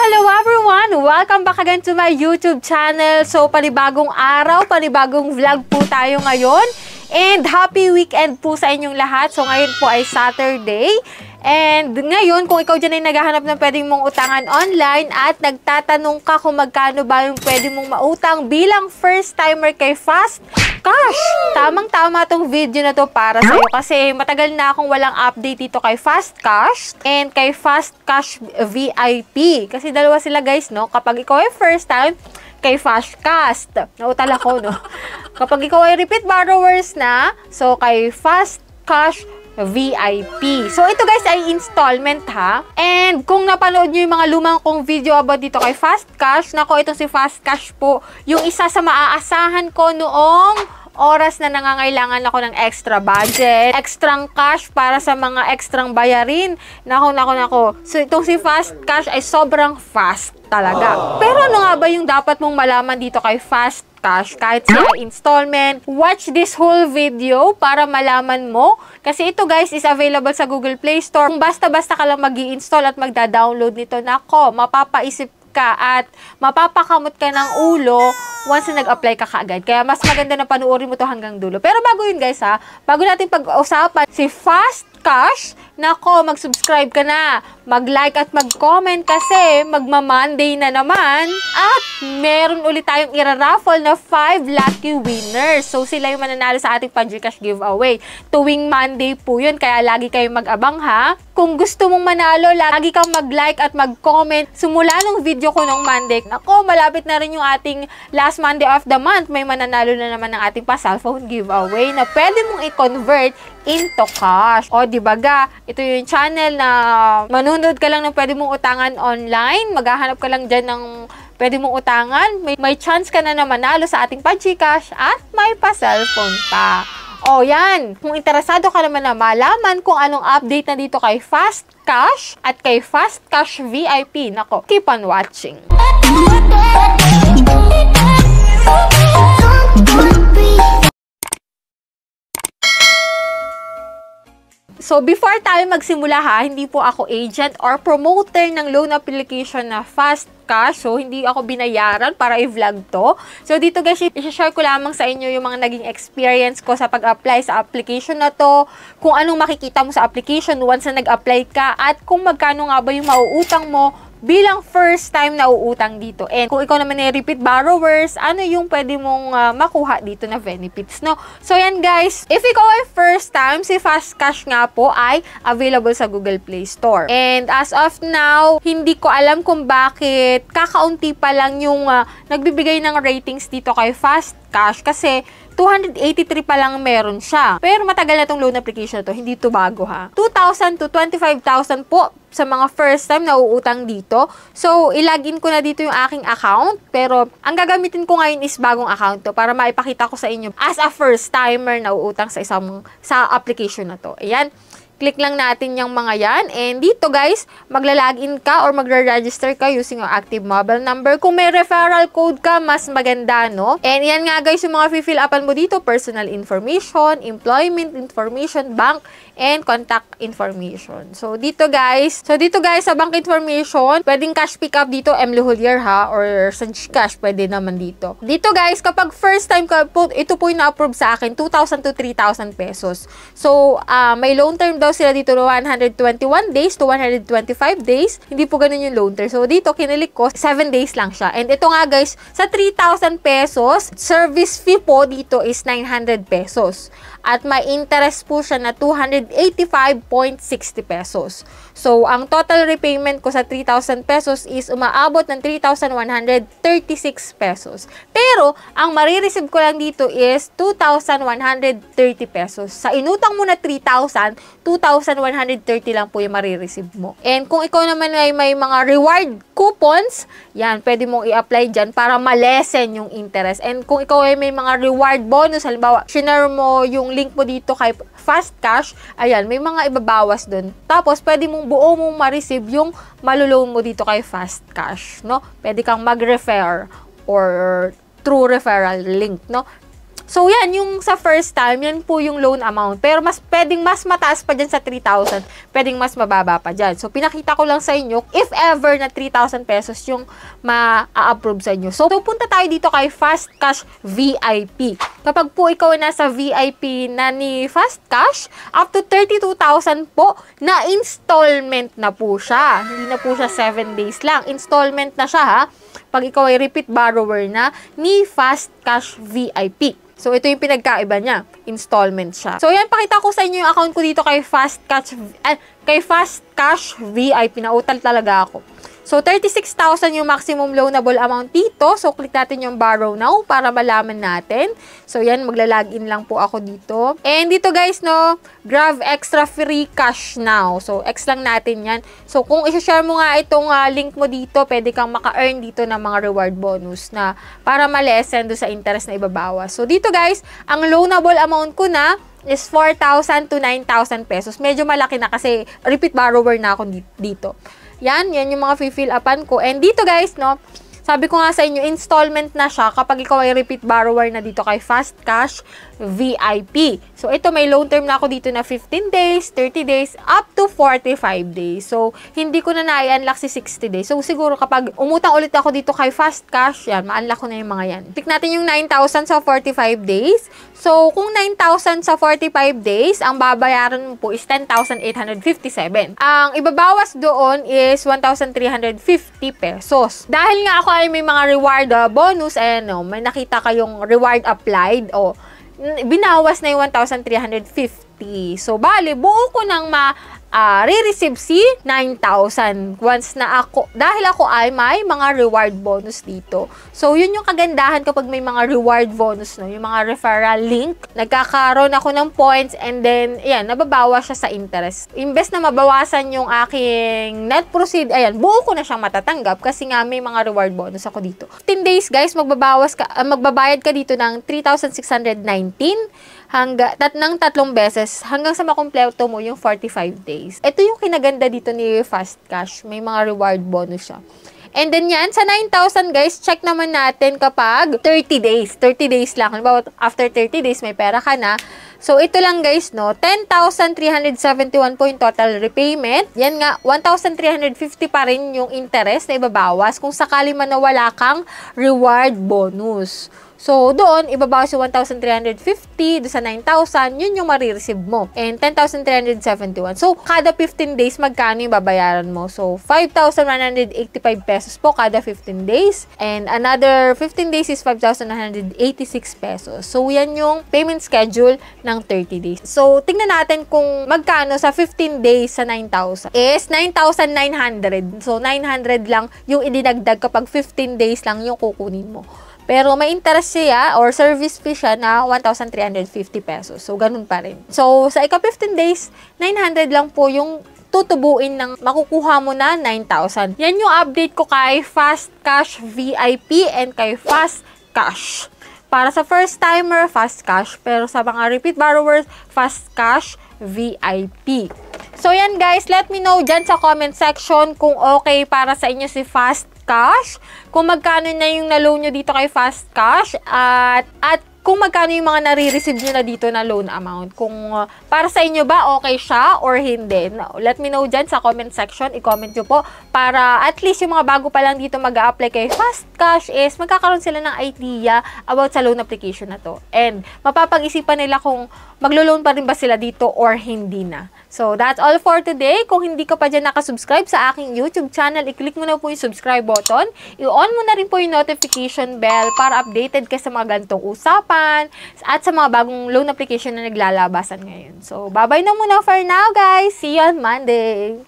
Hello everyone! Welcome back again to my YouTube channel. So, panibagong araw, panibagong vlog po tayo ngayon. And happy weekend po sa inyong lahat. So, ngayon po ay Saturday. And ngayon, kung ikaw dyan ay naghahanap ng pwedeng mong utangan online at nagtatanong ka kung magkano ba yung pwede mong mautang bilang first timer kay Fast Cash, tamang-tama tong video na to para sa'yo kasi matagal na akong walang update dito kay Fast Cash and kay Fast Cash VIP. Kasi dalawa sila guys, no? Kapag ikaw ay first time, kay Fast Cash. Nautal ako, no? Kapag ikaw ay repeat borrowers na, so kay Fast Cash VIP. So, ito guys ay installment ha. And kung napanood nyo yung mga lumang kong video about dito kay Fast Cash, nako, itong si Fast Cash po, yung isa sa maaasahan ko noong oras na nangangailangan ako ng extra budget, extrang cash para sa mga extrang bayarin. Nako. So, itong si Fast Cash ay sobrang fast talaga. Pero ano nga ba yung dapat mong malaman dito kay Fast Cash? Kahit siya installment, watch this whole video para malaman mo. Kasi ito guys is available sa Google Play Store. Kung basta-basta ka lang mag-i-install at magda-download nito, nako, mapapaisip ka at mapapakamot ka ng ulo once na nag-apply ka kaagad. Kaya mas maganda na panuorin mo to hanggang dulo. Pero bago yun guys ha, bago natin pag-usapan si Fast Cash, nako, mag-subscribe ka na, mag-like at mag-comment kasi magma-Monday na naman at meron ulit tayong ira-raffle na 5 lucky winners. So sila yung mananalo sa ating Pag-Gcash giveaway. Tuwing Monday po yun, kaya lagi kayong mag-abang ha. Kung gusto mong manalo, lagi kang mag-like at mag-comment. Simula nung video ko nung Monday, nako, malapit na rin yung ating last Monday of the month. May mananalo na naman ng ating pa-cellphone giveaway na pwede mong i-convert into cash. O, di ba ga? Ito yung channel na manunod ka lang ng pwede mong utangan online. Maghahanap ka lang dyan ng pwede mong utangan. May chance ka na manalo sa ating Pag-Gcash at may pa-cellphone pa. O, yan. Kung interesado ka naman na malaman kung anong update na dito kay Fast Cash at kay Fast Cash VIP, nako, keep on watching. So, before tayo magsimula ha, hindi po ako agent or promoter ng loan application na Fast Cash. So, hindi ako binayaran para i-vlog to. So, dito guys, i-share ko lamang sa inyo yung mga naging experience ko sa pag-apply sa application na to, kung anong makikita mo sa application once na nag-apply ka, at kung magkano nga ba yung mauutang mo bilang first time na uutang dito. And kung ikaw naman ay repeat borrowers, ano yung pwede mong makuha dito na benefits, no? So, yan guys. If ikaw ay first time, si Fast Cash nga po ay available sa Google Play Store. And as of now, hindi ko alam kung bakit kakaunti pa lang yung nagbibigay ng ratings dito kay Fast Cash kasi 283 pa lang meron siya. Pero matagal na itong loan application na to, hindi to bago ha. 2,000 to 25,000 po sa mga first time na uutang dito. So, ilagin ko na dito yung aking account. Pero, ang gagamitin ko ngayon is bagong account to para maipakita ko sa inyo as a first timer na uutang sa application na to. Ayan. Click lang natin yung mga yan. And dito guys, magla-login ka or magre-register ka using your active mobile number. Kung may referral code ka, mas maganda, no? And yan nga guys, yung mga fill upan mo dito, personal information, employment information, bank, and contact information. So dito guys, sa bank information, pwedeng cash pick up dito, M. Luhulier ha, or sa Gcash, pwede naman dito. Dito guys, kapag first time ka po, ito po yung na-approve sa akin, 2,000 to 3,000 pesos. So, may loan term daw sila dito 121 days to 125 days. Hindi po ganun yung loan term. So, dito, kinilik ko, 7 days lang siya. And ito nga guys, sa 3,000 pesos, service fee po dito is 900 pesos. At may interest po siya na 285.60 pesos. So, ang total repayment ko sa 3,000 pesos is umaabot ng 3,136 pesos. Pero, ang marireceive ko lang dito is 2,130 pesos. Sa inutang mo na 3,000, 2,130 lang po yung marireceive mo. And kung ikaw naman ay may mga reward coupons, yan, pwede mong i-apply dyan para ma-lessen yung interest. And kung ikaw ay may mga reward bonus, halimbawa, share mo yung link mo dito kay Fast Cash, ayan, may mga ibabawas dun. Tapos, pwede mong buo mong ma-receive yung maluloan mo dito kay Fast Cash, no? Pwede kang mag-refer or through referral link, no? So, yan, yung sa first time, yan po yung loan amount. Pero pwedeng mas mataas pa dyan sa 3,000. Pwedeng mas mababa pa dyan. So, pinakita ko lang sa inyo, if ever na 3,000 pesos yung ma-approve sa inyo. So, punta tayo dito kay Fast Cash VIP. Kapag po ikaw ay nasa VIP na ni Fast Cash, up to 32,000 po, na installment na po siya. Hindi na po siya 7 days lang. Installment na siya, ha? Pag ikaw ay repeat borrower na ni Fast Cash VIP. So, ito yung pinagkaiba niya. Installment siya. So, yan, pakita ko sa inyo yung account ko dito kay Fast Cash VIP. Nautal talaga ako. So, 36,000 yung maximum loanable amount dito. So, click natin yung borrow now para malaman natin. So, yan, magla-login lang po ako dito. And dito guys, no, Grab Extra Free Cash Now. So, X lang natin yan. So, kung i-share mo nga itong link mo dito, pwede kang maka-earn dito ng mga reward bonus na para ma-lessen do sa interest na ibabawas. So, dito guys, ang loanable amount ko na is 4,000 to 9,000 pesos. Medyo malaki na kasi repeat borrower na ako dito. Yan yung mga fill upan ko. And dito guys, no, sabi ko nga sa inyo, installment na siya kapag ikaw ay repeat borrower na dito kay Fast Cash VIP. So, ito may loan term na ako dito na 15 days, 30 days, up to 45 days. So, hindi ko na na-unlock si 60 days. So, siguro kapag umutang ulit ako dito kay Fast Cash, yan, ma-unlock ko na yung mga yan. Pick natin yung 9,000 sa 45 days. So, kung 9,000 sa 45 days, ang babayaran mo po is 10,857. Ang ibabawas doon is 1,350 pesos. Dahil nga ako ay may mga reward bonus, and may nakita kayong reward applied, binawas na yung 1,350. So, bali, buo ko nang re-receive si 9,000 once na ako, dahil ako ay may mga reward bonus dito. So, yun yung kagandahan kapag may mga reward bonus, no? Yung mga referral link, nagkakaroon ako ng points, and then, ayan, nababawas siya sa interest. Imbes na mabawasan yung aking net proceed, ayan, buo ko na siyang matatanggap kasi nga may mga reward bonus ako dito. 10 days, guys, magbabayad ka dito ng 3,619 ng 3 beses hanggang sa makumpleto mo yung 45 days. Ito yung kinaganda dito ni Fast Cash. May mga reward bonus siya. And then yan, sa 9,000 guys, check naman natin kapag 30 days. 30 days lang. Halimbawa, after 30 days, may pera ka na. So, ito lang guys, no, 10,371 po yung total repayment. Yan nga, 1,350 pa rin yung interest na ibabawas kung sakali man na wala kang reward bonus. So, doon, ibabawas yung 1,350 doon sa 9,000, yun yung marireceive mo. And 10,371. So, kada 15 days, magkano yung babayaran mo? So, 5,185 pesos po kada 15 days. And another 15 days is 5,186 pesos. So, yan yung payment schedule ng 30 days. So, tingnan natin kung magkano sa 15 days sa 9,000 is 9,900. So, 900 lang yung idinagdag kapag 15 days lang yung kukunin mo. Pero may interest siya or service fee siya na 1,350 pesos. So, ganun pa rin. So, sa ika-15 days, 900 lang po yung tutubuin ng makukuha mo na 9,000. Yan yung update ko kay Fast Cash VIP and kay Fast Cash. Para sa first timer, Fast Cash. Pero sa mga repeat borrowers, Fast Cash VIP. So, yan guys, let me know dyan sa comment section kung okay para sa inyo si Fast Cash, kung magkano na yung na-loan nyo dito kay Fast Cash, at kung magkano yung mga nare-receive nyo na dito na loan amount. Kung para sa inyo ba okay siya or hindi. Let me know dyan sa comment section. I-comment nyo po para at least yung mga bago pa lang dito mag-a-apply kay Fast Cash is magkakaroon sila ng idea about sa loan application na to. And mapapag-isipan nila kung maglo-loan pa rin ba sila dito or hindi na. So, that's all for today. Kung hindi ka pa dyan nakasubscribe sa aking YouTube channel, i-click mo na po yung subscribe button. I-on mo na rin po yung notification bell para updated ka sa mga ganitong usapan at sa mga bagong loan application na naglalabasan ngayon. So, bye-bye na muna for now, guys. See you on Monday.